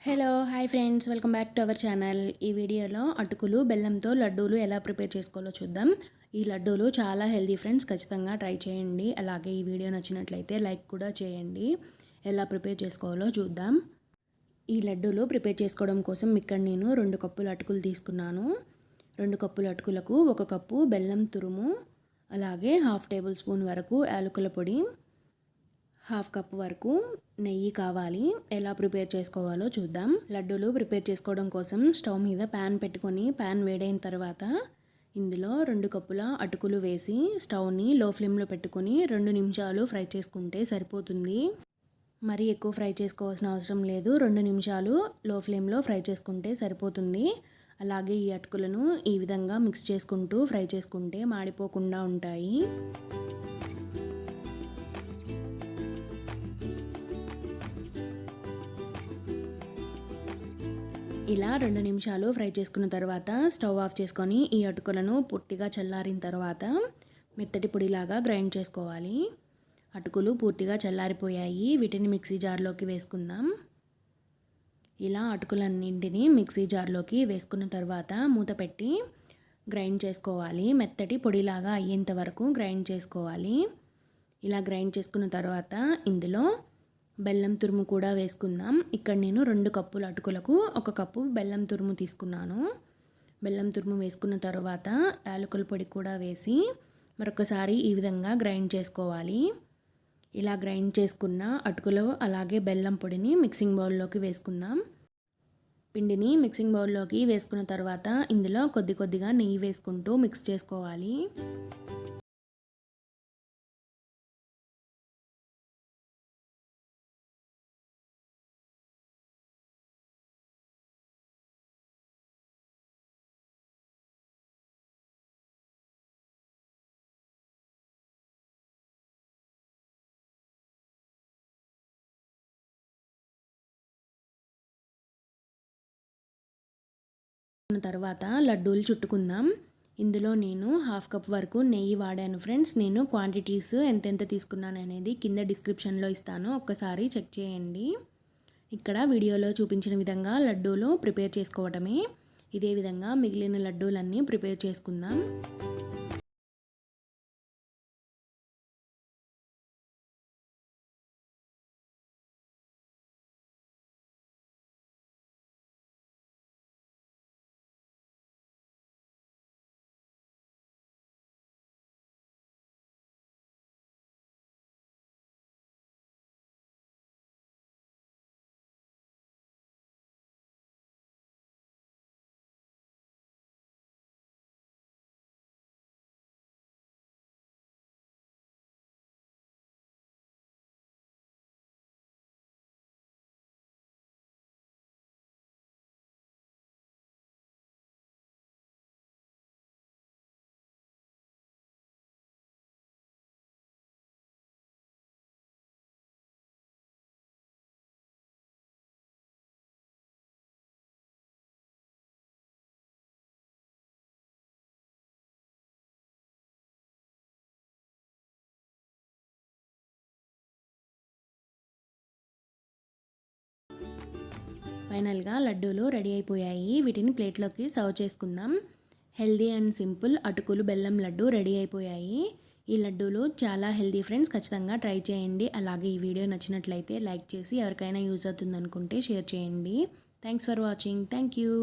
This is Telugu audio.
Hello hi friends, welcome back to our channel. ఈ వీడియోలో అటుకులు బెల్లంతో లడ్డూలు ఎలా ప్రిపేర్ చేసుకోవాలో చూద్దాం. ఈ లడ్డూలు చాలా హెల్దీ ఫ్రెండ్స్, ఖచ్చితంగా ట్రై చేయండి. అలాగే ఈ వీడియో నచ్చినట్లయితే లైక్ కూడా చేయండి. ఎలా ప్రిపేర్ చేసుకోవాలో చూద్దాం. ఈ లడ్డూలు ప్రిపేర్ చేసుకోవడం కోసం ఇక్కడ నేను 2 కప్పుల అటుకులు తీసుకున్నాను. 2 కప్పుల అటుకులకు 1 కప్పు బెల్లం తురుము, అలాగే 1/2 టేబుల్ స్పూన్ వరకు యాలకుల పొడి, 1/2 కప్ వరకు నెయ్యి కావాలి. ఎలా ప్రిపేర్ చేసుకోవాలో చూద్దాం. లడ్డూలు ప్రిపేర్ చేసుకోవడం కోసం స్టవ్ మీద ప్యాన్ పెట్టుకొని ప్యాన్ వేడైన తర్వాత ఇందులో 2 కప్పుల అటుకులు వేసి స్టవ్ని లో ఫ్లేమ్లో పెట్టుకొని 2 నిమిషాలు ఫ్రై చేసుకుంటే సరిపోతుంది. మరీ ఎక్కువ ఫ్రై చేసుకోవాల్సిన అవసరం లేదు. 2 నిమిషాలు లో ఫ్లేమ్లో ఫ్రై చేసుకుంటే సరిపోతుంది. అలాగే ఈ అటుకులను ఈ విధంగా మిక్స్ చేసుకుంటూ ఫ్రై చేసుకుంటే మాడిపోకుండా ఉంటాయి. ఇలా 2 నిమిషాలు ఫ్రై చేసుకున్న తర్వాత స్టవ్ ఆఫ్ చేసుకొని ఈ అటుకులను పూర్తిగా చల్లారిన తర్వాత మెత్తటి పొడిలాగా గ్రైండ్ చేసుకోవాలి. అటుకులు పూర్తిగా చల్లారిపోయాయి. వీటిని మిక్సీ జార్లోకి వేసుకుందాం. ఇలా అటుకులన్నింటినీ మిక్సీ జార్లోకి వేసుకున్న తర్వాత మూత పెట్టి గ్రైండ్ చేసుకోవాలి. మెత్తటి పొడిలాగా అయ్యేంత వరకు గ్రైండ్ చేసుకోవాలి. ఇలా గ్రైండ్ చేసుకున్న తర్వాత ఇందులో బెల్లం తురుము కూడా వేసుకుందాం. ఇక్కడ నేను 2 కప్పుల అటుకులకు 1 కప్పు బెల్లం తురుము తీసుకున్నాను. బెల్లం తురుము వేసుకున్న తర్వాత యాలకుల పొడి కూడా వేసి మరొకసారి ఈ విధంగా గ్రైండ్ చేసుకోవాలి. ఇలా గ్రైండ్ చేసుకున్న అటుకులు అలాగే బెల్లం పొడిని మిక్సింగ్ బౌల్లోకి వేసుకుందాం. పిండిని మిక్సింగ్ బౌల్లోకి వేసుకున్న తర్వాత ఇందులో కొద్దిగా నెయ్యి వేసుకుంటూ మిక్స్ చేసుకోవాలి. తర్వాత లడ్డూలు చుట్టుకుందాం. ఇందులో నేను 1/2 కప్ వరకు నెయ్యి వాడాను ఫ్రెండ్స్. నేను క్వాంటిటీస్ ఎంతెంత తీసుకున్నాను అనేది కింద డిస్క్రిప్షన్లో ఇస్తాను, ఒక్కసారి చెక్ చేయండి. ఇక్కడ వీడియోలో చూపించిన విధంగా లడ్డూలు ప్రిపేర్ చేసుకోవడమే. ఇదే విధంగా మిగిలిన లడ్డూలన్నీ ప్రిపేర్ చేసుకుందాం. ఫైనల్గా లడ్డూలు రెడీ అయిపోయాయి. వీటిని ప్లేట్లోకి సర్వ్ చేసుకుందాం. హెల్దీ అండ్ సింపుల్ అటుకులు బెల్లం లడ్డు రెడీ అయిపోయాయి. ఈ లడ్డూలు చాలా హెల్దీ ఫ్రెండ్స్, ఖచ్చితంగా ట్రై చేయండి. అలాగే ఈ వీడియో నచ్చినట్లయితే లైక్ చేసి ఎవరికైనా యూజ్ అవుతుంది అనుకుంటే షేర్ చేయండి. Thanks for watching. Thank you.